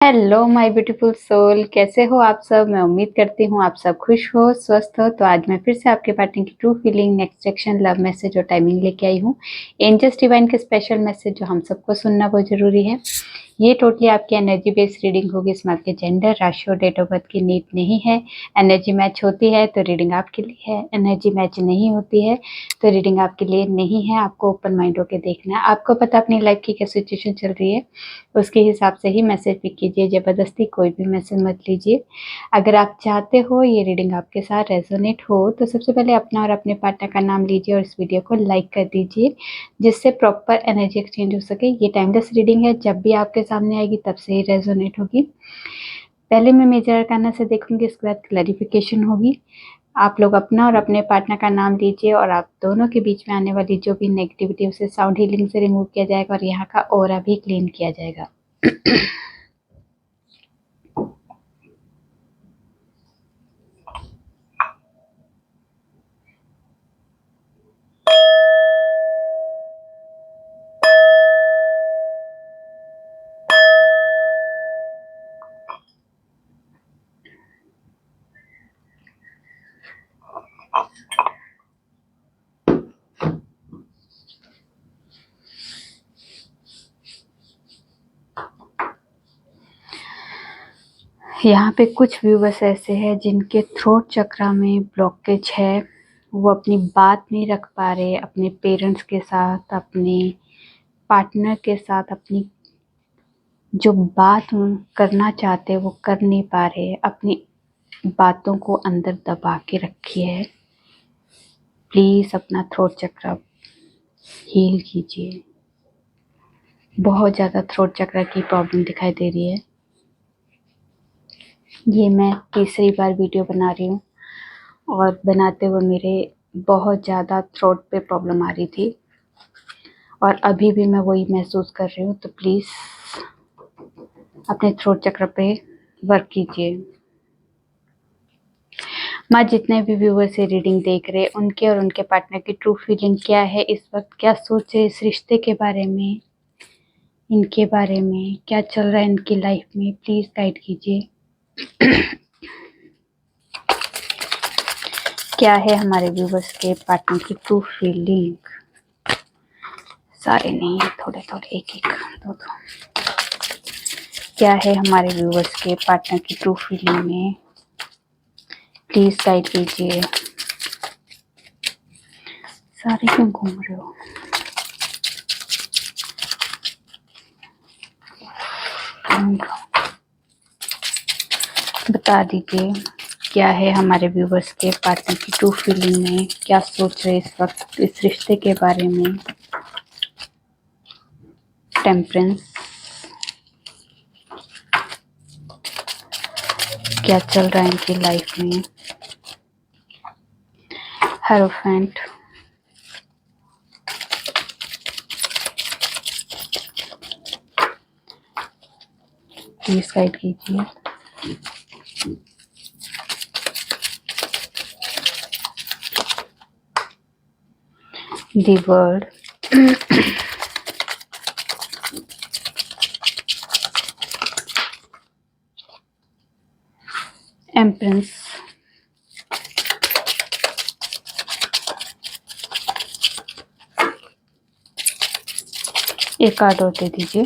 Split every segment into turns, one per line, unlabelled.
Hello my beautiful soul, कैसे हो आप सब। मैं उम्मीद करती हूँ आप सब खुश हो, स्वस्थ हो। तो आज मैं फिर से आपके पार्टनर की true feeling next section love message और टाइमिंग लेके आई हूँ। एंजल्स डिवाइन के स्पेशल मैसेज जो हम सबको सुनना बहुत जरूरी है। ये टोटली आपकी एनर्जी बेस्ड रीडिंग होगी। इसमें आपके जेंडर, राशि और डेट ऑफ बर्थ की नीड नहीं है। एनर्जी मैच होती है तो रीडिंग आपके लिए है, एनर्जी मैच नहीं होती है तो रीडिंग आपके लिए नहीं है। आपको ओपन माइंड होकर देखना है। आपको पता अपनी लाइफ की क्या सिचुएशन चल रही है, उसके हिसाब से ही मैसेज पिक कीजिए। ज़बरदस्ती कोई भी मैसेज मत लीजिए। अगर आप चाहते हो ये रीडिंग आपके साथ रेजोनेट हो तो सबसे पहले अपना और अपने पार्टनर का नाम लीजिए और इस वीडियो को लाइक कर दीजिए, जिससे प्रॉपर एनर्जी एक्सचेंज हो सके। ये टाइमलेस रीडिंग है, जब भी आपके सामने आएगी तब से ही रेजोनेट होगी। पहले मैं मेजर अरकाना से देखूंगी, इसके बाद क्लैरिफिकेशन होगी। आप लोग अपना और अपने पार्टनर का नाम लीजिए और आप दोनों के बीच में आने वाली जो भी नेगेटिविटी उसे साउंड हीलिंग से रिमूव किया जाएगा और यहाँ का ऑरा भी क्लीन किया जाएगा। यहाँ पे कुछ व्यूवर्स ऐसे हैं जिनके थ्रोट चक्रा में ब्लॉकेज है। वो अपनी बात नहीं रख पा रहे अपने पेरेंट्स के साथ, अपने पार्टनर के साथ। अपनी जो बात करना चाहते हैं वो कर नहीं पा रहे। अपनी बातों को अंदर दबा के रखी है। प्लीज़ अपना थ्रोट चक्रा हील कीजिए। बहुत ज़्यादा थ्रोट चक्रा की प्रॉब्लम दिखाई दे रही है। ये मैं तीसरी बार वीडियो बना रही हूँ और बनाते हुए मेरे बहुत ज़्यादा थ्रोट पे प्रॉब्लम आ रही थी और अभी भी मैं वही महसूस कर रही हूँ। तो प्लीज़ अपने थ्रोट चक्र पे वर्क कीजिए। माँ, जितने भी व्यूअर से रीडिंग देख रहे हैं उनके और उनके पार्टनर की ट्रू फीलिंग क्या है इस वक्त, क्या सोचे इस रिश्ते के बारे में, इनके बारे में क्या चल रहा है इनकी लाइफ में, प्लीज़ गाइड कीजिए। क्या है हमारे व्यूवर्स के पार्टनर की ट्रू फीलिंग। सारे नहीं, थोड़े थोड़े, एक एक, दो दो। क्या है हमारे व्यूवर्स के पार्टनर की ट्रू फीलिंग में, प्लीज गाइड कीजिए। सारे क्यों घूम रहे हो। बता दीजिए क्या है हमारे व्यूवर्स के पार्टनर की ट्रू फीलिंग में, क्या सोच रहे इस वक्त इस रिश्ते के बारे में। टेम्परेंस, क्या चल रहा है इनकी लाइफ में। हेरोफेंट, प्लीज गाइड कीजिए। द वर्ल्ड, एम्प्रेंस, एक कार्ड और दे दीजिए।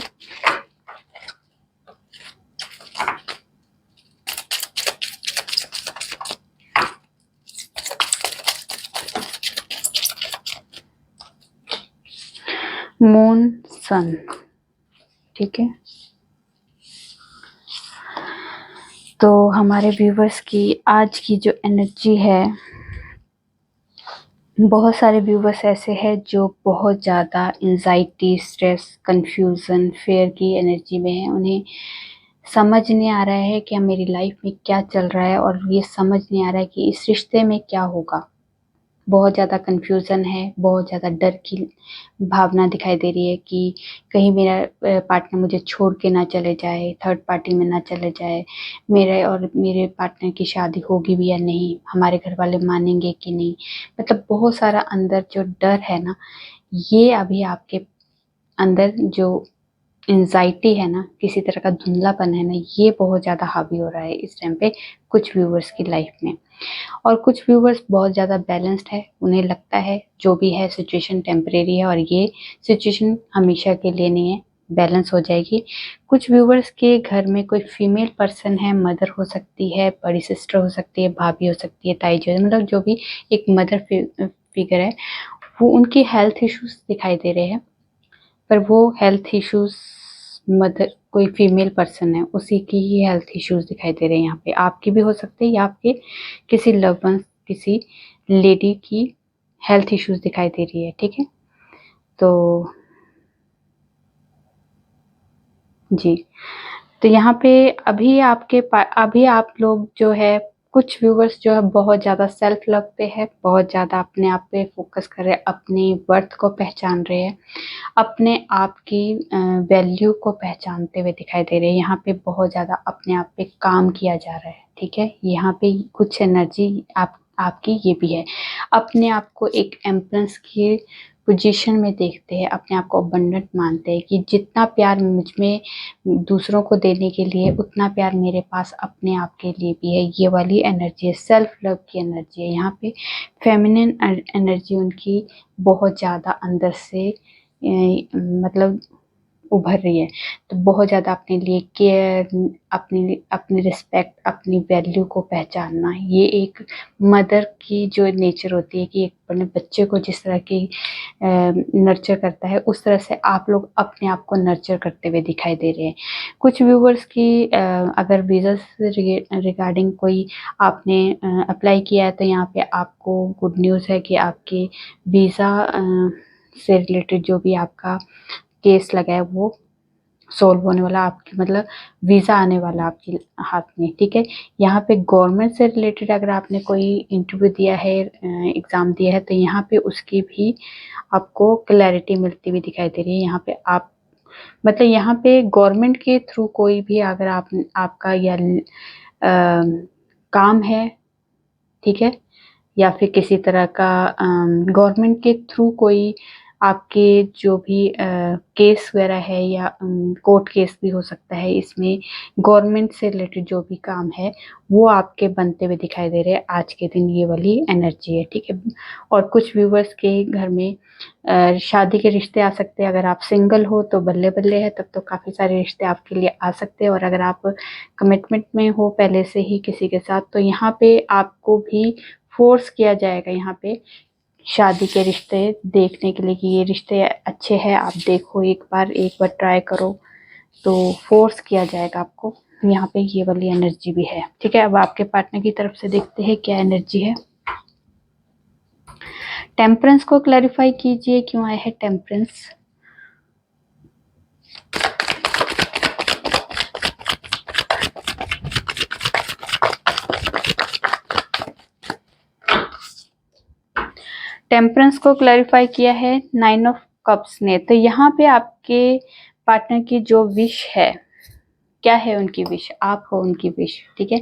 मून, सन, ठीक है। तो हमारे व्यूवर्स की आज की जो एनर्जी है, बहुत सारे व्यूवर्स ऐसे हैं जो बहुत ज़्यादा एंजाइटी, स्ट्रेस, कंफ्यूजन, फेयर की एनर्जी में है। उन्हें समझ नहीं आ रहा है कि मेरी लाइफ में क्या चल रहा है और ये समझ नहीं आ रहा है कि इस रिश्ते में क्या होगा। बहुत ज़्यादा कंफ्यूजन है, बहुत ज़्यादा डर की भावना दिखाई दे रही है कि कहीं मेरा पार्टनर मुझे छोड़ के ना चले जाए, थर्ड पार्टी में ना चले जाए, मेरे और मेरे पार्टनर की शादी होगी भी या नहीं, हमारे घर वाले मानेंगे कि नहीं। मतलब बहुत सारा अंदर जो डर है ना, ये अभी आपके अंदर जो एंजाइटी है ना, किसी तरह का धुंधलापन है ना, ये बहुत ज़्यादा हावी हो रहा है इस टाइम पे कुछ व्यूवर्स की लाइफ में। और कुछ व्यूवर्स बहुत ज़्यादा बैलेंस्ड है, उन्हें लगता है जो भी है सिचुएशन टेम्परेरी है और ये सिचुएशन हमेशा के लिए नहीं है, बैलेंस हो जाएगी। कुछ व्यूवर्स के घर में कोई फीमेल पर्सन है, मदर हो सकती है, बड़ी सिस्टर हो सकती है, भाभी हो सकती है, ताई जी, मतलब जो भी एक मदर फिगर है, वो उनकी हेल्थ इश्यूज दिखाई दे रहे हैं। पर वो हेल्थ इश्यूज मदर कोई फीमेल पर्सन है उसी की ही हेल्थ इश्यूज दिखाई दे रहे हैं यहाँ पे। आपकी भी हो सकते हैं या आपके किसी लव वन, किसी लेडी की हेल्थ इश्यूज दिखाई दे रही है। ठीक है, तो जी, तो यहाँ पे अभी आप लोग जो है, कुछ व्यूवर्स जो है बहुत ज़्यादा सेल्फ लव पे है, बहुत ज़्यादा अपने आप पे फोकस कर रहे हैं, अपनी वर्थ को पहचान रहे हैं, अपने आप की वैल्यू को पहचानते हुए दिखाई दे रहे हैं। यहाँ पे बहुत ज़्यादा अपने आप पे काम किया जा रहा है। ठीक है, यहाँ पे कुछ एनर्जी आपकी ये भी है, अपने आप को एक एम्प्रेस की पोजीशन में देखते हैं, अपने आप को अबंडेंट मानते हैं कि जितना प्यार मुझ में दूसरों को देने के लिए उतना प्यार मेरे पास अपने आप के लिए भी है। ये वाली एनर्जी है, सेल्फ लव की एनर्जी है। यहाँ पे फेमिनिन एनर्जी उनकी बहुत ज़्यादा अंदर से मतलब उभर रही है। तो बहुत ज़्यादा अपने लिए केयर, अपनी रिस्पेक्ट, अपनी वैल्यू को पहचानना, ये एक मदर की जो नेचर होती है कि एक अपने बच्चे को जिस तरह की नर्चर करता है, उस तरह से आप लोग अपने आप को नर्चर करते हुए दिखाई दे रहे हैं। कुछ व्यूवर्स की अगर वीज़ा से रिगार्डिंग कोई आपने अप्लाई किया है तो यहाँ पे आपको गुड न्यूज़ है कि आपके वीज़ा से रिलेटेड जो भी आपका केस लगा है वो सॉल्व होने वाला, आपकी मतलब वीज़ा आने वाला आपके हाथ में। ठीक है, यहाँ पे गवर्नमेंट से रिलेटेड अगर आपने कोई इंटरव्यू दिया है, एग्ज़ाम दिया है, तो यहाँ पे उसकी भी आपको क्लैरिटी मिलती हुई दिखाई दे रही है। यहाँ पे आप मतलब यहाँ पे गवर्नमेंट के थ्रू कोई भी अगर आपका या काम है, ठीक है, या फिर किसी तरह का गवर्नमेंट के थ्रू कोई आपके जो भी केस वगैरह है या कोर्ट केस भी हो सकता है, इसमें गवर्नमेंट से रिलेटेड जो भी काम है वो आपके बनते हुए दिखाई दे रहे हैं आज के दिन। ये वाली एनर्जी है। ठीक है, और कुछ व्यूवर्स के घर में शादी के रिश्ते आ सकते हैं। अगर आप सिंगल हो तो बल्ले बल्ले है, तब तो काफ़ी सारे रिश्ते आपके लिए आ सकते हैं। और अगर आप कमिटमेंट में हो पहले से ही किसी के साथ, तो यहाँ पे आपको भी फोर्स किया जाएगा यहाँ पे शादी के रिश्ते देखने के लिए कि ये रिश्ते अच्छे हैं, आप देखो एक बार ट्राई करो, तो फोर्स किया जाएगा आपको। यहाँ पे ये वाली एनर्जी भी है। ठीक है, अब आपके पार्टनर की तरफ से देखते हैं क्या एनर्जी है। टेम्परेंस को क्लैरिफाई कीजिए, क्यों आया है टेम्परेंस। टेम्परेंस को क्लैरिफाई किया है 9 ऑफ कप्स ने। तो यहाँ पे आपके पार्टनर की जो विश है, क्या है उनकी विश, आप हो उनकी विश। ठीक है,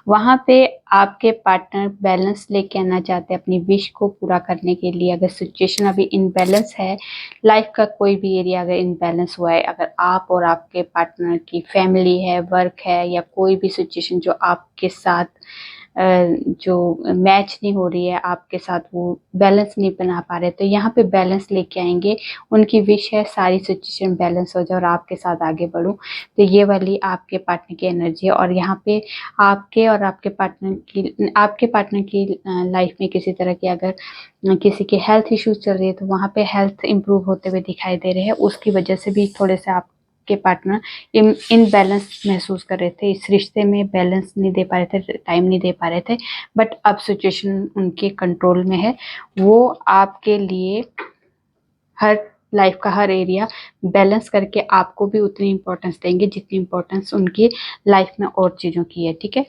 वहाँ पे आपके पार्टनर बैलेंस लेके आना चाहते हैं अपनी विश को पूरा करने के लिए। अगर सिचुएशन अभी इनबैलेंस है, लाइफ का कोई भी एरिया अगर इनबैलेंस हुआ है, अगर आप और आपके पार्टनर की फैमिली है, वर्क है, या कोई भी सिचुएशन जो आपके साथ जो मैच नहीं हो रही है आपके साथ, वो बैलेंस नहीं बना पा रहे, तो यहाँ पे बैलेंस लेके आएंगे। उनकी विश है सारी सिचुएशन बैलेंस हो जाए और आपके साथ आगे बढ़ूं। तो ये वाली आपके पार्टनर की एनर्जी है। और यहाँ पे आपके और आपके पार्टनर की लाइफ में किसी तरह की अगर किसी के हेल्थ इश्यूज चल रही है, तो वहाँ पे हेल्थ इंप्रूव होते हुए दिखाई दे रहे हैं। उसकी वजह से भी थोड़े से आपके पार्टनर इनबैलेंस महसूस कर रहे थे, इस रिश्ते में बैलेंस नहीं दे पा रहे थे, टाइम नहीं दे पा रहे थे। बट अब सिचुएशन उनके कंट्रोल में है, वो आपके लिए हर लाइफ का हर एरिया बैलेंस करके आपको भी उतनी इम्पोर्टेंस देंगे जितनी इम्पोर्टेंस उनकी लाइफ में और चीज़ों की है। ठीक है,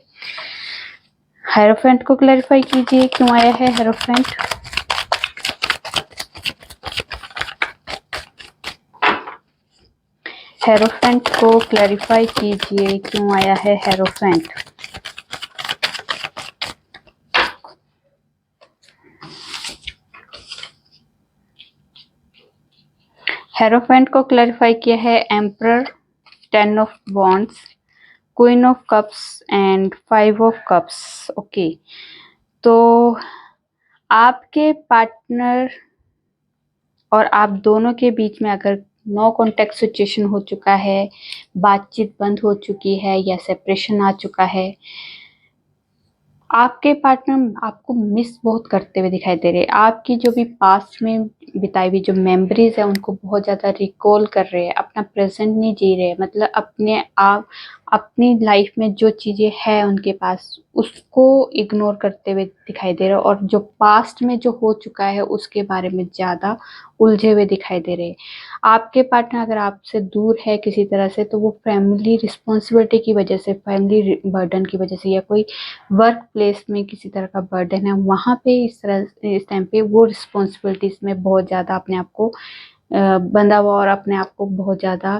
हेरोफेंट को क्लैरिफाई कीजिए, क्यों आया है हेरोफेंट। हेरोफेंट को क्लैरिफाई कीजिए, क्यों आया है हेरोफेंट। हेरोफेंट को क्लैरिफाई किया है emperor, 10 of wands, queen of cups and 5 of cups. Okay, तो आपके पार्टनर और आप दोनों के बीच में अगर नो कॉन्टैक्ट सिचुएशन हो चुका है, बातचीत बंद हो चुकी है या सेपरेशन आ चुका है, आपके पार्टनर आपको मिस बहुत करते हुए दिखाई दे रहे हैं। आपकी जो भी पास्ट में बिताई हुई जो मेमोरीज है उनको बहुत ज़्यादा रिकॉल कर रहे हैं, अपना प्रेजेंट नहीं जी रहे, मतलब अपने आप अपनी लाइफ में जो चीज़ें हैं उनके पास उसको इग्नोर करते हुए दिखाई दे रहे हैं, और जो पास्ट में जो हो चुका है उसके बारे में ज़्यादा उलझे हुए दिखाई दे रहे हैं। आपके पार्टनर अगर आपसे दूर है किसी तरह से, तो वो फैमिली रिस्पॉन्सिबिलिटी की वजह से, फैमिली बर्डन की वजह से, या कोई वर्क प्लेस में किसी तरह का बर्डन है, वहाँ पे इस टाइम पे वो रिस्पॉन्सिबिलिटीज में बहुत ज़्यादा अपने आप को बंधा हुआ और अपने आप को बहुत ज़्यादा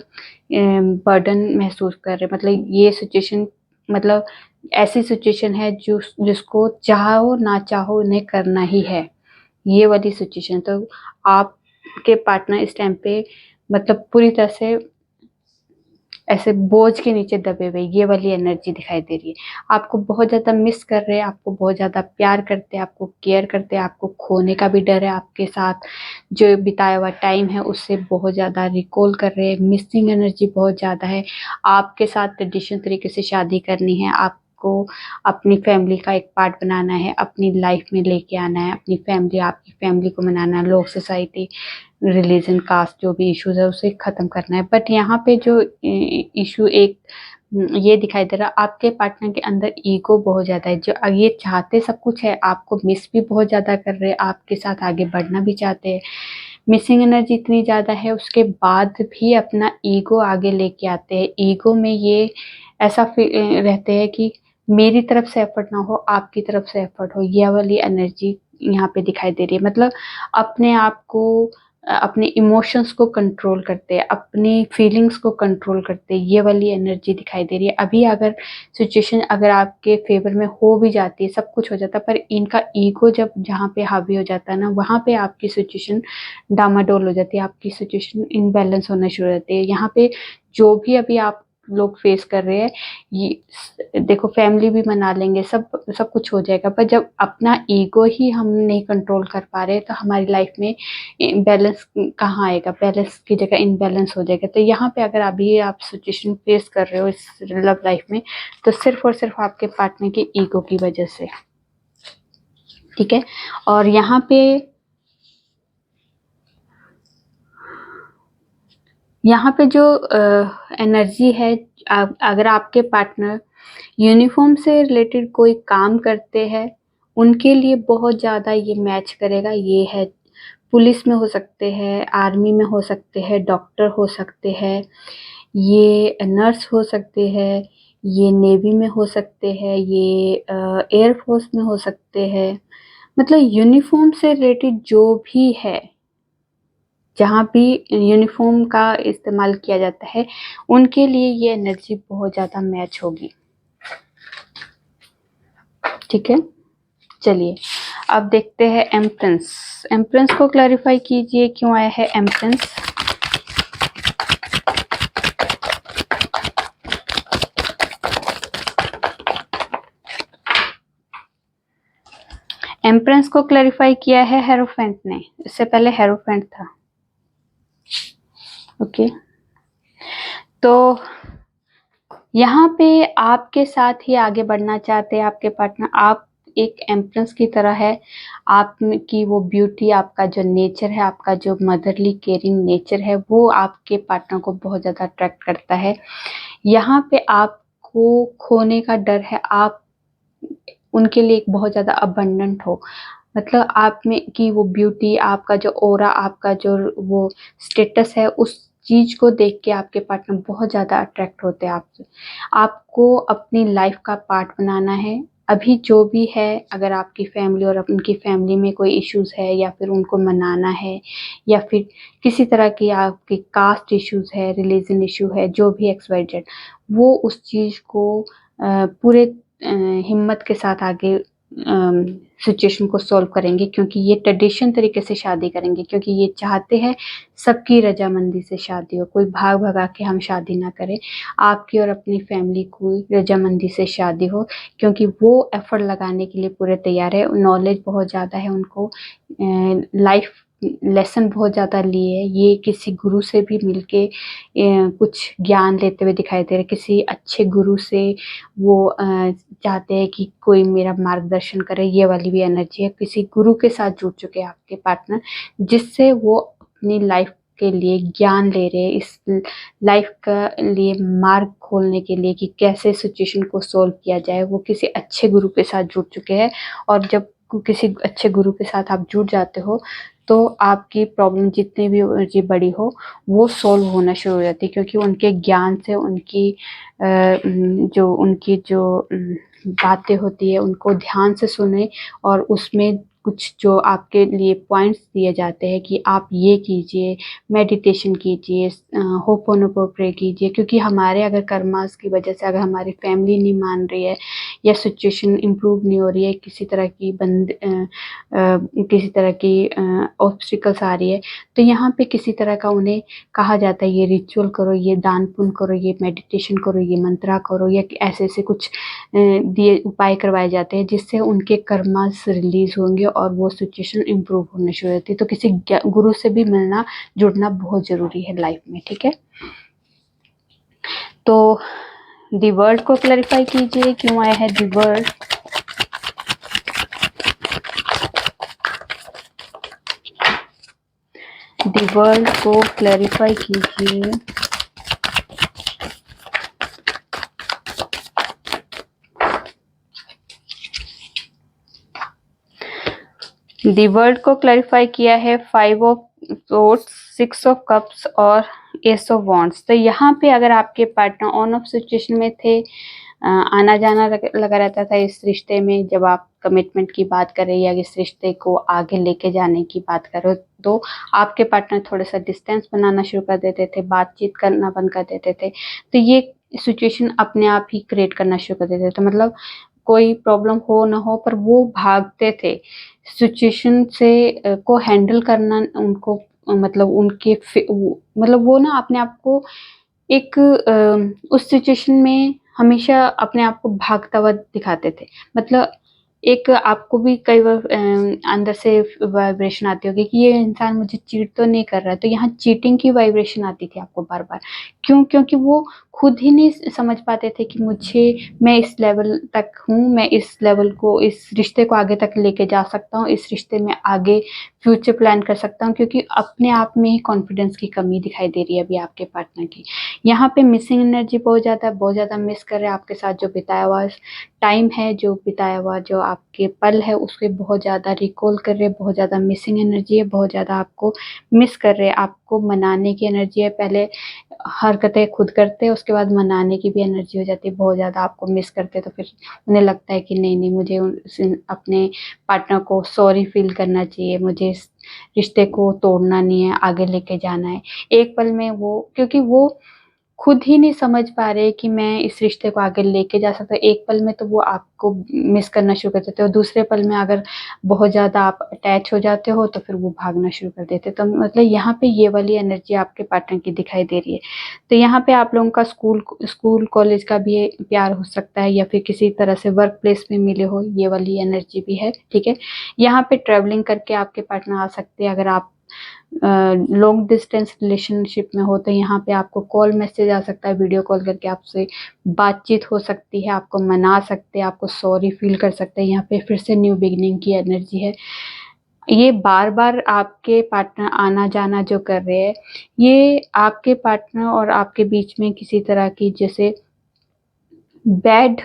बर्डन महसूस कर रहे। मतलब ये सिचुएशन, मतलब ऐसी सिचुएशन है जिसको चाहो ना चाहो उन्हें करना ही है, ये वाली सिचुएशन। तो आपके पार्टनर इस टाइम पे मतलब पूरी तरह से ऐसे बोझ के नीचे दबे हुए, ये वाली एनर्जी दिखाई दे रही है। आपको बहुत ज़्यादा मिस कर रहे हैं, आपको बहुत ज़्यादा प्यार करते हैं, आपको केयर करते हैं, आपको खोने का भी डर है, आपके साथ जो बिताया हुआ टाइम है उससे बहुत ज़्यादा रिकॉल कर रहे हैं, मिसिंग एनर्जी बहुत ज़्यादा है। आपके साथ ट्रेडिशनल तरीके से शादी करनी है, आपको अपनी फैमिली का एक पार्ट बनाना है, अपनी लाइफ में लेके आना है, अपनी फैमिली, आपकी फैमिली को मनाना है, लोग, सोसाइटी, रिलीजन, कास्ट जो भी इश्यूज है उसे ख़त्म करना है। बट यहाँ पे जो इशू एक ये दिखाई दे रहा, आपके पार्टनर के अंदर ईगो बहुत ज़्यादा है, जो ये चाहते सब कुछ है, आपको मिस भी बहुत ज़्यादा कर रहे हैं, आपके साथ आगे बढ़ना भी चाहते हैं। मिसिंग एनर्जी इतनी ज़्यादा है, उसके बाद भी अपना ईगो आगे लेके आते हैं। ईगो में ये ऐसा रहते हैं कि मेरी तरफ से एफर्ट ना हो, आपकी तरफ से एफर्ट हो, ये वाली एनर्जी यहाँ पे दिखाई दे रही है। मतलब अपने आप को अपने इमोशंस को कंट्रोल करते हैं, अपनी फीलिंग्स को कंट्रोल करते हैं, ये वाली एनर्जी दिखाई दे रही है। अभी अगर सिचुएशन अगर आपके फेवर में हो भी जाती है, सब कुछ हो जाता है, पर इनका ईगो जब जहाँ पे हावी हो जाता है ना, वहाँ पे आपकी सिचुएशन डामाडोल हो जाती है, आपकी सिचुएशन इनबैलेंस होना शुरू हो जाती है। यहाँ पे जो भी अभी आप लोग फेस कर रहे हैं, ये देखो फैमिली भी मना लेंगे, सब सब कुछ हो जाएगा, पर जब अपना ईगो ही हम नहीं कंट्रोल कर पा रहे तो हमारी लाइफ में बैलेंस कहाँ आएगा, बैलेंस की जगह इनबैलेंस हो जाएगा। तो यहाँ पे अगर अभी आप सिचुएशन फेस कर रहे हो इस लव लाइफ में, तो सिर्फ और सिर्फ आपके पार्टनर के ईगो की वजह से, ठीक है। और यहाँ पे जो एनर्जी है, अगर आपके पार्टनर यूनिफॉर्म से रिलेटेड कोई काम करते हैं, उनके लिए बहुत ज़्यादा ये मैच करेगा। ये है पुलिस में हो सकते हैं, आर्मी में हो सकते हैं, डॉक्टर हो सकते हैं, ये नर्स हो सकते हैं, ये नेवी में हो सकते हैं, ये एयर फोर्स में हो सकते हैं। मतलब यूनिफॉर्म से रिलेटेड जो भी है, जहाँ भी यूनिफॉर्म का इस्तेमाल किया जाता है, उनके लिए ये एनर्जी बहुत ज़्यादा मैच होगी, ठीक है। चलिए अब देखते हैं एम्प्रेंस। एम्प्रेंस को क्लैरिफाई कीजिए, क्यों आया है एम्प्रेंस। एम्प्रेंस को क्लैरिफाई किया है हेरोफेंट ने, इससे पहले हेरोफेंट था। ओके, तो यहाँ पे आपके साथ ही आगे बढ़ना चाहते हैं आपके पार्टनर। आप एक एम्प्रेस की तरह है, आपकी वो ब्यूटी, आपका जो नेचर है, आपका जो मदरली केयरिंग नेचर है, वो आपके पार्टनर को बहुत ज़्यादा अट्रैक्ट करता है। यहाँ पे आपको खोने का डर है, आप उनके लिए एक बहुत ज़्यादा अबंडेंट हो, मतलब आप में की वो ब्यूटी, आपका जो ऑरा, आपका जो वो स्टेटस है, उस चीज़ को देख के आपके पार्टनर बहुत ज़्यादा अट्रैक्ट होते हैं आपसे। आपको अपनी लाइफ का पार्ट बनाना है। अभी जो भी है, अगर आपकी फैमिली और उनकी फैमिली में कोई इश्यूज़ है, या फिर उनको मनाना है, या फिर किसी तरह की आपकी कास्ट इश्यूज़ है, रिलीजन इश्यू है, जो भी XYZ, वो उस चीज़ को पूरे हिम्मत के साथ आगे सिचुएशन को सॉल्व करेंगे, क्योंकि ये ट्रेडिशन तरीके से शादी करेंगे, क्योंकि ये चाहते हैं सबकी रजामंदी से शादी हो, कोई भाग भगा के हम शादी ना करें, आपकी और अपनी फैमिली को रजामंदी से शादी हो, क्योंकि वो एफर्ट लगाने के लिए पूरे तैयार है। नॉलेज बहुत ज़्यादा है उनको, लाइफ लेसन बहुत ज़्यादा लिए है। ये किसी गुरु से भी मिलके कुछ ज्ञान लेते हुए दिखाई दे रहे, किसी अच्छे गुरु से वो चाहते हैं कि कोई मेरा मार्गदर्शन करे, ये वाली भी एनर्जी है। किसी गुरु के साथ जुड़ चुके हैं आपके पार्टनर, जिससे वो अपनी लाइफ के लिए ज्ञान ले रहे हैं, इस लाइफ का लिए मार्ग खोलने के लिए कि कैसे सिचुएशन को सॉल्व किया जाए। वो किसी अच्छे गुरु के साथ जुड़ चुके हैं, और जब किसी अच्छे गुरु के साथ आप जुड़ जाते हो तो आपकी प्रॉब्लम जितनी भी जी बड़ी हो वो सॉल्व होना शुरू हो जाती है, क्योंकि उनके ज्ञान से उनकी जो बातें होती है उनको ध्यान से सुने, और उसमें कुछ जो आपके लिए पॉइंट्स दिए जाते हैं कि आप ये कीजिए, मेडिटेशन कीजिए, होपोनोपो प्रे कीजिए, क्योंकि हमारे अगर कर्मास की वजह से अगर हमारी फैमिली नहीं मान रही है या सिचुएशन इम्प्रूव नहीं हो रही है, किसी तरह की ऑब्स्टिकल्स आ रही है, तो यहाँ पे किसी तरह का उन्हें कहा जाता है ये रिचुअल करो, ये दान पुण्य करो, ये मेडिटेशन करो, ये मंत्रा करो, या ऐसे ऐसे कुछ दिए उपाय करवाए जाते हैं, जिससे उनके कर्मास रिलीज होंगे और वो सिचुएशन इम्प्रूव होना शुरू होती है। तो किसी गुरु से भी मिलना जुड़ना बहुत जरूरी है लाइफ में, ठीक है। तो दी वर्ड को क्लैरिफाई कीजिए, क्यों आया है दी वर्ड। दी वर्ड को क्लैरिफाई कीजिए। दी वर्ड को क्लैरिफाई किया है 5 ऑफ सोर्ड्स, 6 ऑफ कप्स और एस ऑफ वॉन्ड्स। तो यहाँ पे अगर आपके पार्टनर ऑन ऑफ सिचुएशन में थे, आना जाना लगा रहता था इस रिश्ते में, जब आप कमिटमेंट की बात करें या इस रिश्ते को आगे लेके जाने की बात करो, तो आपके पार्टनर थोड़ा सा डिस्टेंस बनाना शुरू कर देते थे, बातचीत करना बंद कर देते थे, तो ये सिचुएशन अपने आप ही क्रिएट करना शुरू कर देते थे। मतलब कोई प्रॉब्लम हो ना हो, पर वो भागते थे सिचुएशन से को हैंडल करना उनको, मतलब उनके मतलब वो ना अपने आप को एक उस सिचुएशन में हमेशा अपने आप को भागता हुआ दिखाते थे। मतलब एक आपको भी कई बार अंदर से वाइब्रेशन आती होगी कि ये इंसान मुझे चीट तो नहीं कर रहा है, तो यहाँ चीटिंग की वाइब्रेशन आती थी आपको बार बार। क्यों? क्योंकि वो खुद ही नहीं समझ पाते थे कि मैं इस लेवल तक हूँ, मैं इस लेवल को, इस रिश्ते को आगे तक लेके जा सकता हूँ, इस रिश्ते में आगे फ्यूचर प्लान कर सकता हूँ, क्योंकि अपने आप में ही कॉन्फिडेंस की कमी दिखाई दे रही है अभी आपके पार्टनर की। यहाँ पे मिसिंग एनर्जी बहुत ज़्यादा मिस कर रहे हैं आपके साथ। जो बिताया हुआ टाइम है, जो बिताया हुआ जो आपके पल है, उसके बहुत ज़्यादा रिकॉल कर रहे हैं, बहुत ज़्यादा मिसिंग एनर्जी है, बहुत ज़्यादा आपको मिस कर रहे हैं। आपको मनाने की एनर्जी है, पहले हरकतें खुद करते हैं, उसके बाद मनाने की भी एनर्जी हो जाती है, बहुत ज़्यादा आपको मिस करते हैं। तो फिर उन्हें लगता है कि नहीं मुझे अपने पार्टनर को सॉरी फील करना चाहिए, मुझे इस रिश्ते को तोड़ना नहीं है, आगे लेके जाना है। एक पल में वो, क्योंकि वो खुद ही नहीं समझ पा रहे कि मैं इस रिश्ते को आगे लेके जा सकता। एक पल में तो वो आपको मिस करना शुरू कर देते हो, दूसरे पल में अगर बहुत ज़्यादा आप अटैच हो जाते हो तो फिर वो भागना शुरू कर देते। तो मतलब यहाँ पे ये वाली एनर्जी आपके पार्टनर की दिखाई दे रही है। तो यहाँ पे आप लोगों का स्कूल कॉलेज का भी प्यार हो सकता है, या फिर किसी तरह से वर्क प्लेस में मिले हो, ये वाली एनर्जी भी है, ठीक है। यहाँ पे ट्रेवलिंग करके आपके पार्टनर आ सकते हैं। अगर आप लॉन्ग डिस्टेंस रिलेशनशिप में हो तो यहाँ पे आपको कॉल मैसेज आ सकता है, वीडियो कॉल करके आपसे बातचीत हो सकती है, आपको मना सकते हैं, आपको सॉरी फील कर सकते हैं। यहाँ पे फिर से न्यू बिगिनिंग की एनर्जी है। ये बार बार आपके पार्टनर आना जाना जो कर रहे हैं, ये आपके पार्टनर और आपके बीच में किसी तरह की जैसे बैड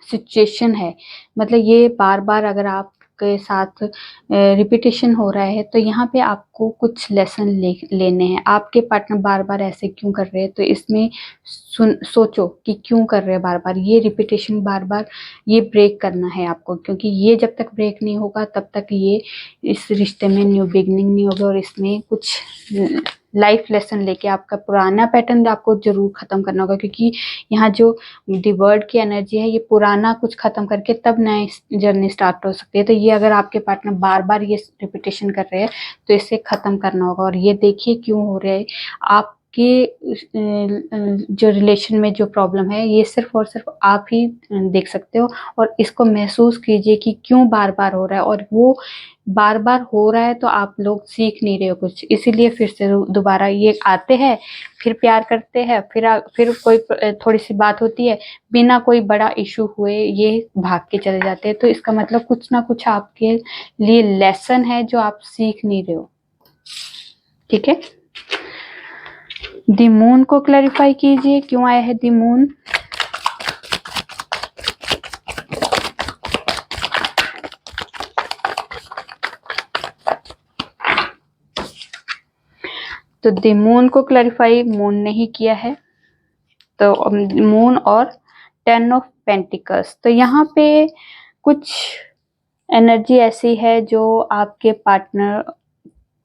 सिचुएशन है। मतलब ये बार बार अगर आपके साथ रिपीटेशन हो रहा है, तो यहाँ पे आपको कुछ लेसन लेने हैं। आपके पार्टनर बार बार ऐसे क्यों कर रहे हैं, तो इसमें सोचो कि क्यों कर रहे हैं बार बार ये रिपीटेशन, बार बार ये ब्रेक करना है आपको, क्योंकि ये जब तक ब्रेक नहीं होगा तब तक ये इस रिश्ते में न्यू बिगनिंग नहीं होगा और इसमें कुछ लाइफ लेसन लेके आपका पुराना पैटर्न आपको जरूर खत्म करना होगा, क्योंकि यहाँ जो डिवर्ड की एनर्जी है, ये पुराना कुछ खत्म करके तब नए जर्नी स्टार्ट हो सकती है। तो ये अगर आपके पार्टनर बार बार ये रिपीटेशन कर रहे हैं तो इसे खत्म करना होगा। और ये देखिए क्यों हो रहा है। आप कि जो रिलेशन में जो प्रॉब्लम है, ये सिर्फ और सिर्फ आप ही देख सकते हो। और इसको महसूस कीजिए कि क्यों बार बार हो रहा है, और वो बार बार हो रहा है तो आप लोग सीख नहीं रहे हो कुछ, इसीलिए फिर से दोबारा ये आते हैं, फिर प्यार करते हैं, फिर कोई थोड़ी सी बात होती है, बिना कोई बड़ा इशू हुए ये भाग के चले जाते हैं। तो इसका मतलब कुछ ना कुछ आपके लिए लेसन है जो आप सीख नहीं रहे हो। ठीक है, द मून को क्लैरिफाई कीजिए, क्यों आया है द मून। तो द मून को क्लैरिफाई मून ने ही किया है। तो मून और 10 ऑफ पेंटिकल्स, तो यहाँ पे कुछ एनर्जी ऐसी है जो आपके पार्टनर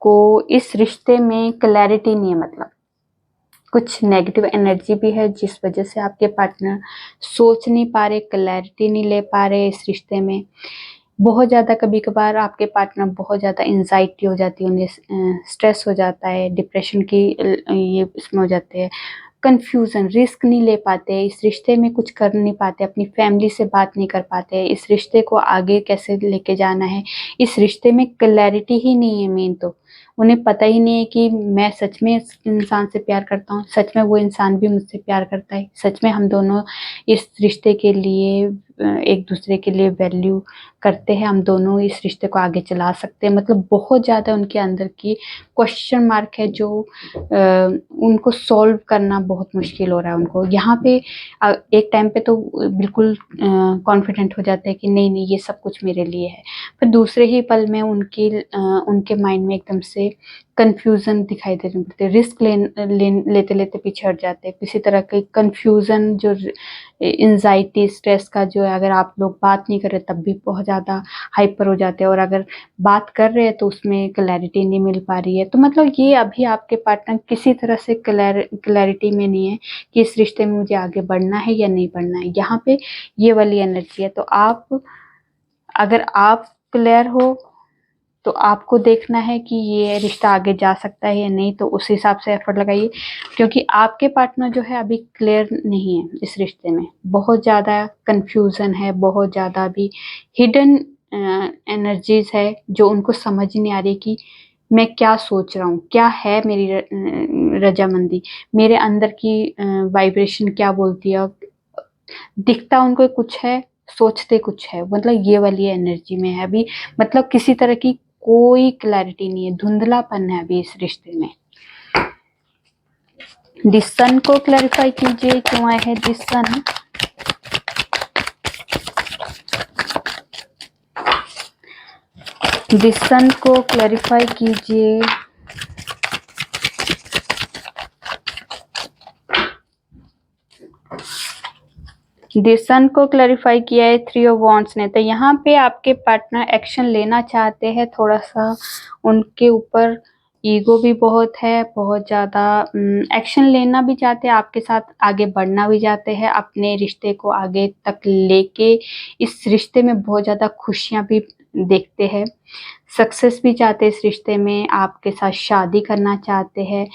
को इस रिश्ते में क्लैरिटी नहीं है, मतलब कुछ नेगेटिव एनर्जी भी है जिस वजह से आपके पार्टनर सोच नहीं पा रहे, क्लैरिटी नहीं ले पा रहे इस रिश्ते में। बहुत ज़्यादा कभी कभार आपके पार्टनर बहुत ज़्यादा एंजाइटी हो जाती है, उन्हें स्ट्रेस हो जाता है, डिप्रेशन की ये इसमें हो जाते हैं, कंफ्यूजन, रिस्क नहीं ले पाते, इस रिश्ते में कुछ कर नहीं पाते, अपनी फैमिली से बात नहीं कर पाते, इस रिश्ते को आगे कैसे लेके जाना है, इस रिश्ते में क्लैरिटी ही नहीं है। मेन तो उन्हें पता ही नहीं है कि मैं सच में इस इंसान से प्यार करता हूँ, सच में वो इंसान भी मुझसे प्यार करता है, सच में हम दोनों इस रिश्ते के लिए एक दूसरे के लिए वैल्यू करते हैं, हम दोनों इस रिश्ते को आगे चला सकते हैं। मतलब बहुत ज़्यादा उनके अंदर की क्वेश्चन मार्क है जो उनको सॉल्व करना बहुत मुश्किल हो रहा है उनको। यहाँ पे एक टाइम पे तो बिल्कुल कॉन्फिडेंट हो जाते हैं कि नहीं नहीं ये सब कुछ मेरे लिए है, फिर दूसरे ही पल में उनके माइंड में एकदम से कंफ्यूजन दिखाई देने पड़ते हैं, रिस्क लेते लेते पीछे हट जाते हैं, किसी तरह के कंफ्यूजन, जो एंजाइटी स्ट्रेस का जो है, अगर आप लोग बात नहीं कर रहे तब भी बहुत ज़्यादा हाइपर हो जाते हैं, और अगर बात कर रहे हैं तो उसमें क्लैरिटी नहीं मिल पा रही है। तो मतलब ये अभी आपके पार्टनर किसी तरह से क्लैरिटी में नहीं है कि इस रिश्ते में मुझे आगे बढ़ना है या नहीं बढ़ना है। यहाँ पे ये वाली एनर्जी है। तो अगर आप क्लियर हो तो आपको देखना है कि ये रिश्ता आगे जा सकता है या नहीं, तो उस हिसाब से एफर्ट लगाइए, क्योंकि आपके पार्टनर जो है अभी क्लियर नहीं है इस रिश्ते में, बहुत ज़्यादा कंफ्यूजन है, बहुत ज़्यादा अभी हिडन एनर्जीज है जो उनको समझ नहीं आ रही कि मैं क्या सोच रहा हूँ, क्या है मेरी रजामंदी, मेरे अंदर की वाइब्रेशन क्या बोलती है। दिखता उनको कुछ है, सोचते कुछ है, मतलब ये वाली एनर्जी में है अभी। मतलब किसी तरह की कोई क्लैरिटी नहीं है, धुंधलापन है अभी इस रिश्ते में। द सन को क्लैरिफाई कीजिए, क्यों आए है द सन। द सन को क्लैरिफाई कीजिए। द सन को क्लैरिफाई किया है 3 ऑफ वॉन्ड्स ने। तो यहाँ पे आपके पार्टनर एक्शन लेना चाहते हैं, थोड़ा सा उनके ऊपर ईगो भी बहुत है, बहुत ज़्यादा एक्शन लेना भी चाहते हैं, आपके साथ आगे बढ़ना भी चाहते हैं, अपने रिश्ते को आगे तक लेके इस रिश्ते में बहुत ज़्यादा खुशियाँ भी देखते हैं, सक्सेस भी चाहते हैं इस रिश्ते में, आपके साथ शादी करना चाहते हैं।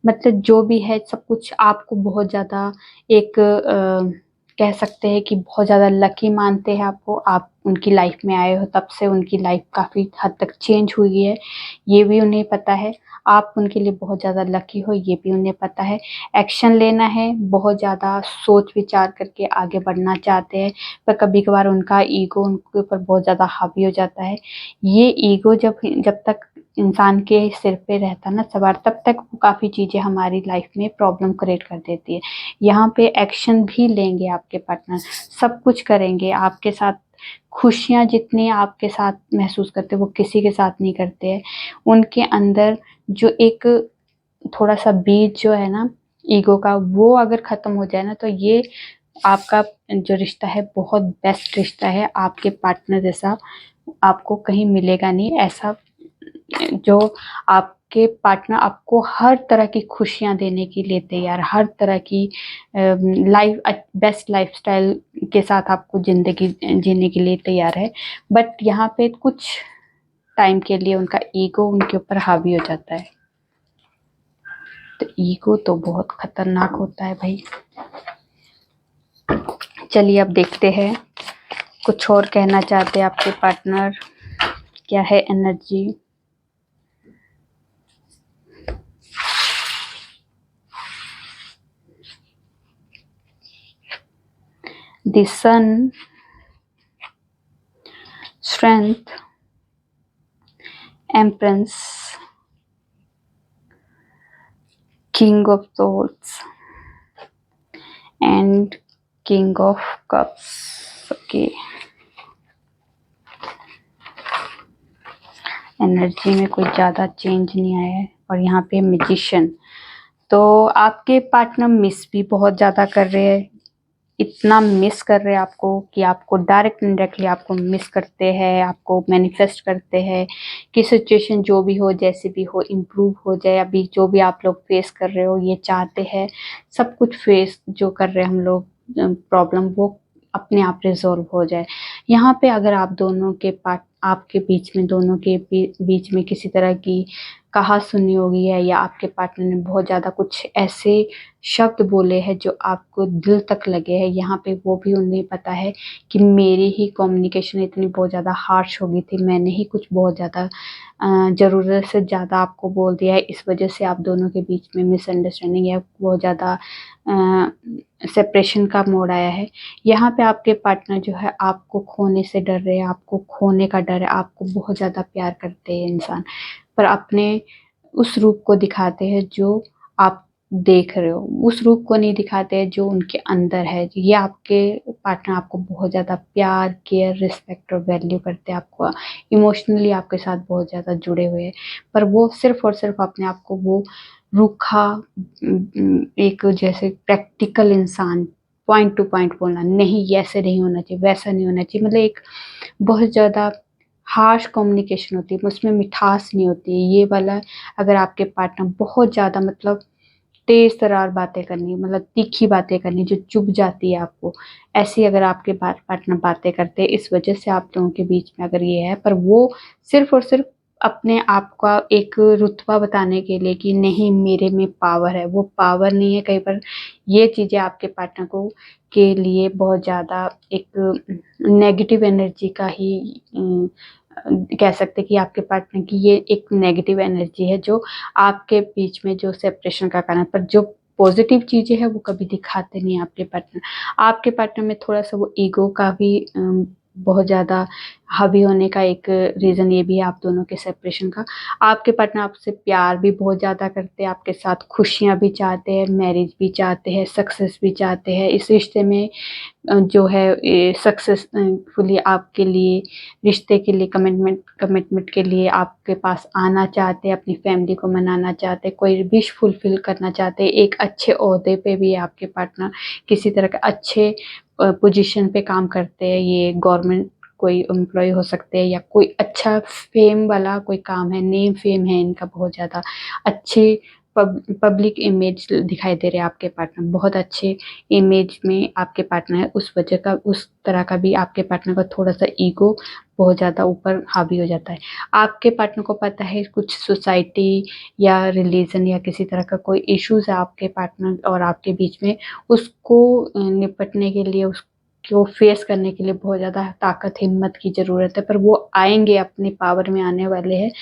मतलब जो भी है सब कुछ आपको बहुत ज़्यादा एक कह सकते हैं कि बहुत ज़्यादा लकी मानते हैं आपको। आप उनकी लाइफ में आए हो तब से उनकी लाइफ काफ़ी हद तक चेंज हुई है, ये भी उन्हें पता है। आप उनके लिए बहुत ज़्यादा लकी हो, ये भी उन्हें पता है। एक्शन लेना है, बहुत ज़्यादा सोच विचार करके आगे बढ़ना चाहते हैं, पर कभी कभार उनका ईगो उनके ऊपर बहुत ज़्यादा हावी हो जाता है। ये ईगो जब तक इंसान के सिर पे रहता ना सवार, तब तक वो काफ़ी चीज़ें हमारी लाइफ में प्रॉब्लम क्रिएट कर देती है। यहाँ पे एक्शन भी लेंगे आपके पार्टनर, सब कुछ करेंगे आपके साथ, खुशियाँ जितनी आपके साथ महसूस करते वो किसी के साथ नहीं करते हैं। उनके अंदर जो एक थोड़ा सा बीज जो है ना ईगो का, वो अगर ख़त्म हो जाए ना, तो ये आपका जो रिश्ता है बहुत बेस्ट रिश्ता है। आपके पार्टनर जैसा आपको कहीं मिलेगा नहीं, ऐसा जो आपके पार्टनर आपको हर तरह की खुशियाँ देने के लिए तैयार, हर तरह की बेस्ट लाइफ़स्टाइल के साथ आपको ज़िंदगी जीने के लिए तैयार है। बट यहाँ पे कुछ टाइम के लिए उनका ईगो उनके ऊपर हावी हो जाता है। तो ईगो तो बहुत खतरनाक होता है भाई। चलिए अब देखते हैं कुछ और कहना चाहते हैं आपके पार्टनर, क्या है energy. The sun, strength, empress, king of swords and king of cups. Okay, energy में कोई ज़्यादा चेंज नहीं आया है। और यहाँ पे मैजिशियन, तो आपके पार्टनर मिस भी बहुत ज़्यादा कर रहे हैं, इतना मिस कर रहे हैं आपको कि आपको डायरेक्ट इनडायरेक्टली आपको मिस करते हैं, आपको मैनिफेस्ट करते हैं कि सिचुएशन जो भी हो, जैसे भी हो, इम्प्रूव हो जाए। अभी जो भी आप लोग फेस कर रहे हो, ये चाहते हैं सब कुछ फेस जो कर रहे हैं हम लोग प्रॉब्लम, वो अपने आप रिजॉल्व हो जाए। यहाँ पे अगर आप दोनों के आपके बीच में, दोनों के बीच में किसी तरह की कहा सुनी होगी है, या आपके पार्टनर ने बहुत ज़्यादा कुछ ऐसे शब्द बोले हैं जो आपको दिल तक लगे हैं, यहाँ पे वो भी उन्हें पता है कि मेरी ही कम्युनिकेशन इतनी बहुत ज़्यादा हार्श हो गई थी, मैंने ही कुछ बहुत ज़्यादा ज़रूरत से ज़्यादा आपको बोल दिया है, इस वजह से आप दोनों के बीच में मिसअंडरस्टैंडिंग या बहुत ज़्यादा सेपरेशन का मोड़ आया है। यहाँ पे आपके पार्टनर जो है आपको खोने से डर रहे हैं, आपको खोने का डर है, आपको बहुत ज़्यादा प्यार करते हैं इंसान, पर अपने उस रूप को दिखाते हैं जो आप देख रहे हो, उस रूप को नहीं दिखाते हैं जो उनके अंदर है। ये आपके पार्टनर आपको बहुत ज़्यादा प्यार, केयर, रिस्पेक्ट और वैल्यू करते हैं, आपको इमोशनली आपके साथ बहुत ज़्यादा जुड़े हुए हैं, पर वो सिर्फ और सिर्फ अपने आप को वो रूखा एक जैसे प्रैक्टिकल इंसान, पॉइंट टू पॉइंट बोलना, नहीं ऐसे नहीं होना चाहिए, वैसा नहीं होना चाहिए, मतलब एक बहुत ज़्यादा हार्श कम्युनिकेशन होती है, उसमें मिठास नहीं होती है। ये वाला अगर आपके पार्टनर बहुत ज़्यादा मतलब तेज तर्रार बातें करनी, मतलब तीखी बातें करनी जो चुभ जाती है आपको, ऐसी अगर आपके पार्टनर बातें करते हैं, इस वजह से आप लोगों के बीच में अगर ये है, पर वो सिर्फ और सिर्फ अपने आप का एक रुतबा बताने के लिए कि नहीं मेरे में पावर है, वो पावर नहीं है। कई बार ये चीज़ें आपके पार्टनर को के लिए बहुत ज़्यादा एक नेगेटिव एनर्जी का ही कह सकते हैं कि आपके पार्टनर की ये एक नेगेटिव एनर्जी है जो आपके बीच में जो सेपरेशन का कारण, पर जो पॉजिटिव चीज़ें हैं वो कभी दिखाते नहीं आपके पार्टनर। आपके पार्टनर में थोड़ा-सा वो ईगो का भी बहुत ज़्यादा हावी होने का एक रीज़न ये भी है आप दोनों के सेपरेशन का। आपके पार्टनर आपसे प्यार भी बहुत ज़्यादा करते हैं, आपके साथ खुशियाँ भी चाहते हैं, मैरिज भी चाहते हैं, सक्सेस भी चाहते हैं। इस रिश्ते में जो है सक्सेसफुली आपके लिए, रिश्ते के लिए, कमिटमेंट के लिए आपके पास आना चाहते हैं, अपनी फैमिली को मनाना चाहते हैं, कोई विश फुलफिल करना चाहते हैं, एक अच्छे ओहदे पे भी आपके पार्टनर किसी तरह का अच्छे पोजीशन पे काम करते हैं, ये गवर्नमेंट कोई एम्प्लॉय हो सकते हैं या कोई अच्छा फेम वाला कोई काम है, नेम फेम है इनका बहुत ज़्यादा, अच्छे पब्लिक इमेज दिखाई दे रहे हैं आपके पार्टनर, बहुत अच्छे इमेज में आपके पार्टनर है, उस वजह का उस तरह का भी आपके पार्टनर का थोड़ा-सा ईगो बहुत ज़्यादा ऊपर हावी हो जाता है। आपके पार्टनर को पता है कुछ सोसाइटी या रिलीजन या किसी तरह का कोई इश्यूज़ है आपके पार्टनर और आपके बीच में, उसको निपटने के लिए, उसको फेस करने के लिए बहुत ज़्यादा ताकत, हिम्मत की ज़रूरत है, पर वो आएँगे, अपनी पावर में आने वाले हैं।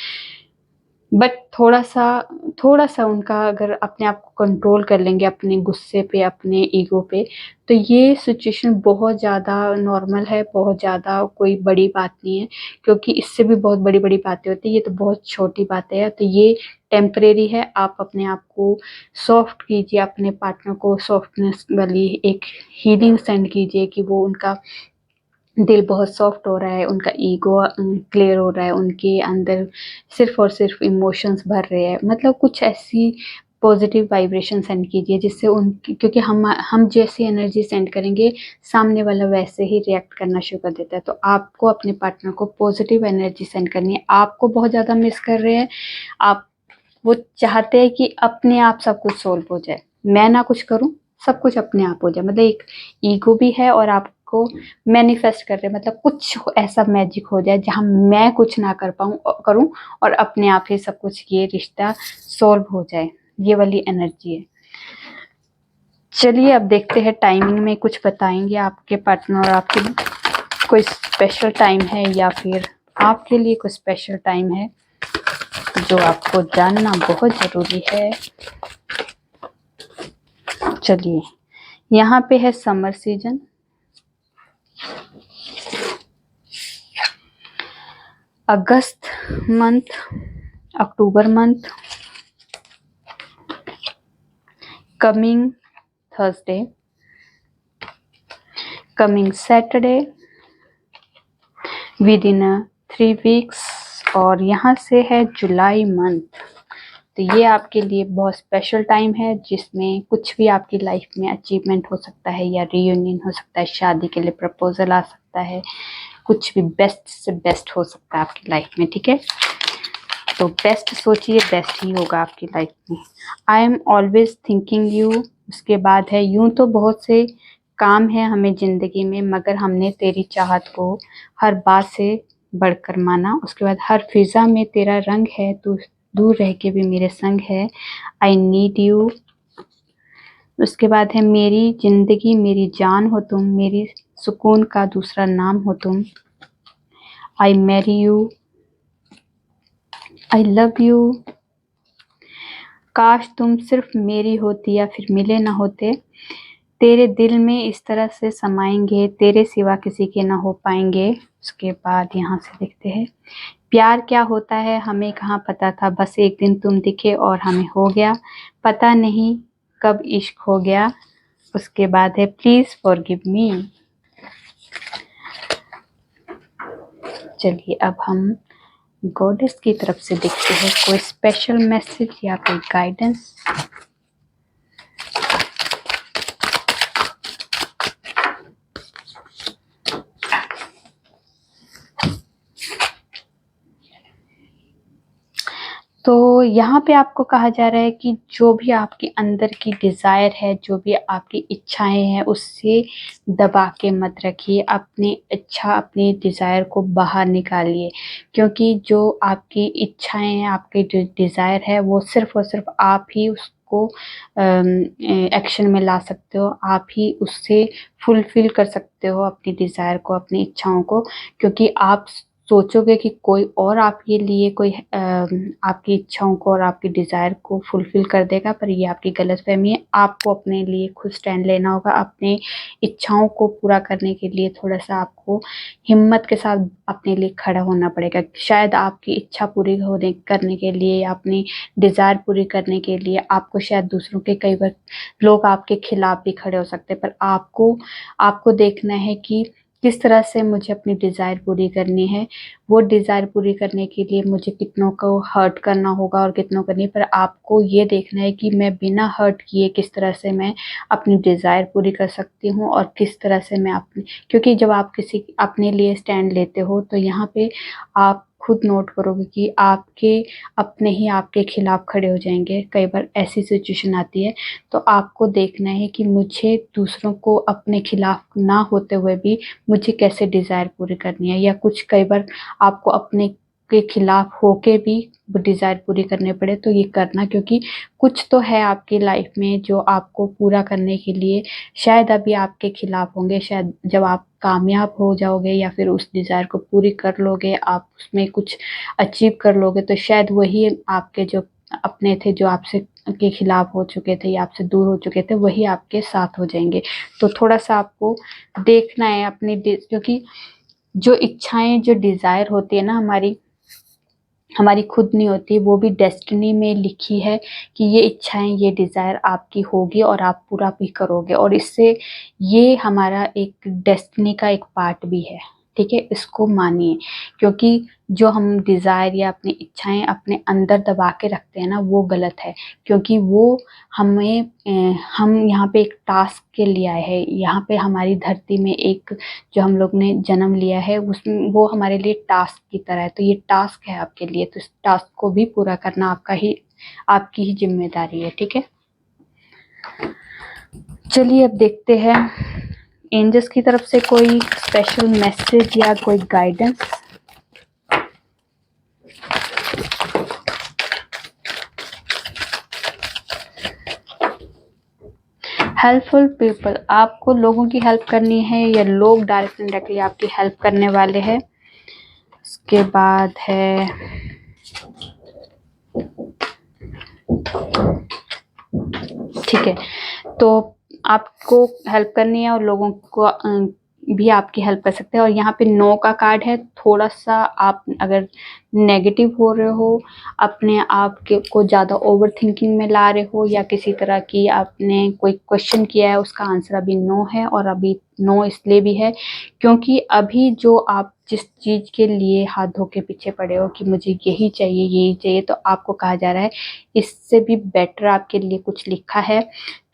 बट थोड़ा-सा उनका अगर अपने आप को कंट्रोल कर लेंगे अपने गुस्से पे, अपने ईगो पे, तो ये सिचुएशन बहुत ज़्यादा नॉर्मल है, बहुत ज़्यादा कोई बड़ी बात नहीं है, क्योंकि इससे भी बहुत बड़ी-बड़ी बातें होती हैं, ये तो बहुत छोटी बातें हैं, तो ये टेम्परेरी है। आप अपने आप को सॉफ्ट कीजिए, अपने पार्टनर को सॉफ्टनेस वाली एक हीलिंग सेंड कीजिए कि वो उनका दिल बहुत सॉफ्ट हो रहा है, उनका ईगो क्लियर हो रहा है, उनके अंदर सिर्फ़ और सिर्फ़ इमोशंस भर रहे हैं। मतलब कुछ ऐसी पॉजिटिव वाइब्रेशन सेंड कीजिए, जिससे उनकी, क्योंकि हम जैसी एनर्जी सेंड करेंगे सामने वाला वैसे ही रिएक्ट करना शुरू कर देता है। तो आपको अपने पार्टनर को पॉजिटिव एनर्जी सेंड करनी है। आपको बहुत ज़्यादा मिस कर रहे हैं, आप वो चाहते हैं कि अपने आप सब कुछ सोल्व हो जाए, मैं ना कुछ करूं, सब कुछ अपने आप हो जाए। मतलब एक ईगो भी है और आपको मैनिफेस्ट कर रहे हैं, मतलब कुछ ऐसा मैजिक हो जाए जहां मैं कुछ ना करूं और अपने आप ही सब कुछ ये रिश्ता सॉल्व हो जाए। ये वाली एनर्जी है। चलिए अब देखते हैं टाइमिंग में कुछ बताएंगे आपके पार्टनर, और आपके कोई स्पेशल टाइम है या फिर आपके लिए कोई स्पेशल टाइम है जो आपको जानना बहुत ज़रूरी है। चलिए, यहाँ पे है summer season, August month, October month, coming Thursday, coming Saturday, with in 3 weeks, और यहाँ से है जुलाई मंथ। तो ये आपके लिए बहुत स्पेशल टाइम है, जिसमें कुछ भी आपकी लाइफ में अचीवमेंट हो सकता है या रियूनियन हो सकता है, शादी के लिए प्रपोजल आ सकता है, कुछ भी बेस्ट से बेस्ट हो सकता है आपकी लाइफ में। ठीक है, तो बेस्ट सोचिए, बेस्ट ही होगा आपकी लाइफ में। I am always thinking you. उसके बाद है, यूं तो बहुत से काम है हमें ज़िंदगी में, मगर हमने तेरी चाहत को हर बात से बढ़कर माना। उसके बाद, हर फिज़ा में तेरा रंग है, तू दूर रह के भी मेरे संग है, आई नीड यू। उसके बाद है, मेरी ज़िंदगी मेरी जान हो तुम, मेरी सुकून का दूसरा नाम हो तुम, I marry you, I love you. काश तुम सिर्फ मेरी होती या फिर मिले ना होते, तेरे दिल में इस तरह से समाएंगे, तेरे सिवा किसी के ना हो पाएंगे। उसके बाद यहाँ से देखते हैं, प्यार क्या होता है हमें कहाँ पता था, बस एक दिन तुम दिखे और हमें हो गया, पता नहीं कब इश्क हो गया। उसके बाद है, प्लीज़ फॉरगिव मी। चलिए अब हम गॉडेस की तरफ से देखते हैं कोई स्पेशल मैसेज या कोई गाइडेंस। तो यहाँ पे आपको कहा जा रहा है कि जो भी आपके अंदर की डिज़ायर है, जो भी आपकी इच्छाएं हैं, उससे दबा के मत रखिए। अपनी इच्छा, अपनी डिज़ायर को बाहर निकालिए, क्योंकि जो आपकी इच्छाएं हैं, आपकी जो डिज़ायर है, वो सिर्फ़ और सिर्फ आप ही उसको एक्शन में ला सकते हो। आप ही उससे फुलफ़िल कर सकते हो अपनी डिज़ायर को, अपनी इच्छाओं को। क्योंकि आप सोचोगे कि कोई और आपके लिए कोई आपकी इच्छाओं को और आपकी डिज़ायर को फुलफ़िल कर देगा, पर ये आपकी गलतफ़हमी है। आपको अपने लिए खुद स्टैंड लेना होगा। अपनी इच्छाओं को पूरा करने के लिए थोड़ा-सा आपको हिम्मत के साथ अपने लिए खड़ा होना पड़ेगा। शायद आपकी इच्छा पूरी करने के लिए या अपनी डिज़ायर पूरी करने के लिए आपको शायद दूसरों के, कई बार लोग आपके खिलाफ भी खड़े हो सकते हैं, पर आपको देखना है कि किस तरह से मुझे अपनी डिज़ायर पूरी करनी है। वो डिज़ायर पूरी करने के लिए मुझे कितनों को हर्ट करना होगा और कितनों को नहीं, पर आपको ये देखना है कि मैं बिना हर्ट किए किस तरह से मैं अपनी डिज़ायर पूरी कर सकती हूँ, और किस तरह से मैं अपनी, क्योंकि जब आप किसी अपने लिए स्टैंड लेते हो, तो यहाँ पे आप खुद नोट करोगे कि आपके अपने ही आपके खिलाफ खड़े हो जाएंगे। कई बार ऐसी सिचुएशन आती है, तो आपको देखना है कि मुझे दूसरों को अपने खिलाफ ना होते हुए भी मुझे कैसे डिज़ायर पूरी करनी है, या कुछ कई बार आपको अपने के खिलाफ होके भी वो डिज़ायर पूरी करने पड़े, तो ये करना, क्योंकि कुछ तो है आपकी लाइफ में जो आपको पूरा करने के लिए शायद अभी आपके खिलाफ होंगे। शायद जब आप कामयाब हो जाओगे या फिर उस डिज़ायर को पूरी कर लोगे, आप उसमें कुछ अचीव कर लोगे, तो शायद वही आपके जो अपने थे, जो आपसे के खिलाफ हो चुके थे या आपसे दूर हो चुके थे, वही आपके साथ हो जाएंगे। तो थोड़ा-सा आपको देखना है अपनी क्योंकि जो इच्छाएं, जो डिज़ायर होती है ना हमारी खुद नहीं होती, वो भी डेस्टिनी में लिखी है कि ये इच्छाएं, ये डिज़ायर आपकी होगी और आप पूरा भी करोगे, और इससे ये हमारा एक डेस्टिनी का एक पार्ट भी है। ठीक है, इसको मानिए, क्योंकि जो हम डिज़ायर या अपनी इच्छाएं अपने अंदर दबा के रखते हैं ना, वो गलत है। क्योंकि वो हमें हम यहाँ पे एक टास्क के लिए आए हैं, यहाँ पे हमारी धरती में एक जो हम लोग ने जन्म लिया है, उसमें वो हमारे लिए टास्क की तरह है। तो ये टास्क है आपके लिए, तो इस टास्क को भी पूरा करना आपकी ही जिम्मेदारी है। ठीक है, चलिए अब देखते हैं एंजल्स की तरफ से कोई स्पेशल मैसेज या कोई गाइडेंस। हेल्पफुल पीपल, आपको लोगों की हेल्प करनी है या लोग डायरेक्ट इनडायरेक्टली आपकी हेल्प करने वाले हैं। उसके बाद है ठीक है, तो आपको हेल्प करनी है और लोगों को भी आपकी हेल्प कर सकते हैं। और यहाँ पे नो का कार्ड है। थोड़ा सा आप अगर नेगेटिव हो रहे हो, अपने आप के को ज़्यादा ओवर थिंकिंग में ला रहे हो, या किसी तरह की आपने कोई क्वेश्चन किया है उसका आंसर अभी नो है। और अभी नो इसलिए भी है क्योंकि अभी जो आप जिस चीज़ के लिए हाथ धो के पीछे पड़े हो कि मुझे यही चाहिए, तो आपको कहा जा रहा है इससे भी बेटर आपके लिए कुछ लिखा है।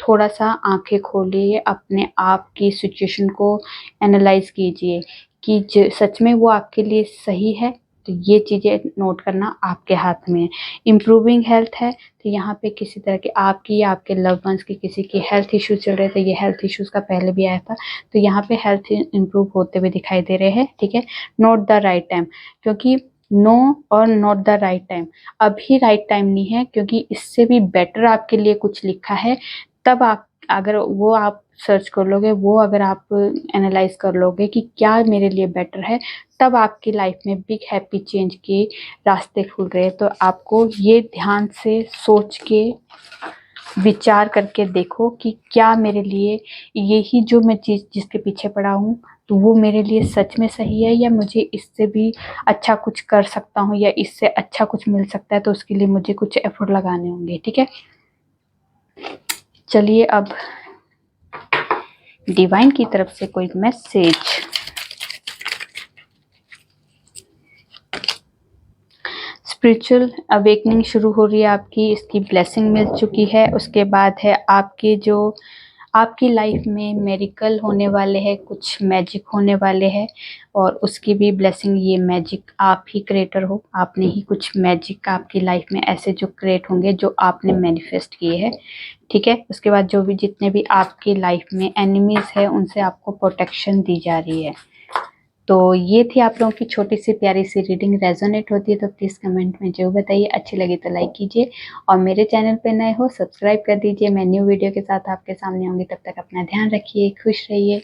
थोड़ा सा आंखें खोलिए, अपने आप की सिचुएशन को एनालाइज कीजिए कि सच में वो आपके लिए सही है। तो ये चीज़ें नोट करना आपके हाथ में है। इम्प्रूविंग हेल्थ है, तो यहाँ पे किसी तरह के आपकी या आपके लव वंस की किसी की हेल्थ इश्यूज चल रहे थे। ये हेल्थ इश्यूज का पहले भी आया था, तो यहाँ पे हेल्थ इम्प्रूव होते हुए दिखाई दे रहे हैं। ठीक है, नॉट द राइट टाइम, क्योंकि नो और नॉट द राइट टाइम, अभी राइट टाइम नहीं है, क्योंकि इससे भी बेटर आपके लिए कुछ लिखा है। तब आप अगर वो आप सर्च कर लोगे, वो अगर आप एनालाइज कर लोगे कि क्या मेरे लिए बेटर है, तब आपकी लाइफ में बिग हैप्पी चेंज के रास्ते खुल रहे हैं। तो आपको ये ध्यान से सोच के विचार करके देखो कि क्या मेरे लिए यही जो मैं चीज़ जिसके पीछे पड़ा हूँ, तो वो मेरे लिए सच में सही है, या मुझे इससे भी अच्छा कुछ कर सकता हूँ, या इससे अच्छा कुछ मिल सकता है। तो उसके लिए मुझे कुछ एफर्ट लगाने होंगे। ठीक है, चलिए अब डिवाइन की तरफ से कोई मैसेज। स्पिरिचुअल अवेकनिंग शुरू हो रही है आपकी, इसकी ब्लेसिंग मिल चुकी है। उसके बाद है आपकी लाइफ में मेरिकल होने वाले हैं, कुछ मैजिक होने वाले हैं, और उसकी भी ब्लेसिंग। ये मैजिक आप ही क्रिएटर हो, आपने ही कुछ मैजिक आपकी लाइफ में ऐसे जो क्रिएट होंगे जो आपने मैनिफेस्ट किए हैं। ठीक है, उसके बाद जो भी जितने भी आपकी लाइफ में एनिमीज है, उनसे आपको प्रोटेक्शन दी जा रही है। तो ये थी आप लोगों की छोटी सी प्यारी सी रीडिंग। रेजोनेट होती है तो प्लीज़ कमेंट में जरूर बताइए। अच्छी लगी तो लाइक कीजिए, और मेरे चैनल पे नए हो सब्सक्राइब कर दीजिए। मैं न्यू वीडियो के साथ आपके सामने होंगी, तब तक अपना ध्यान रखिए, खुश रहिए।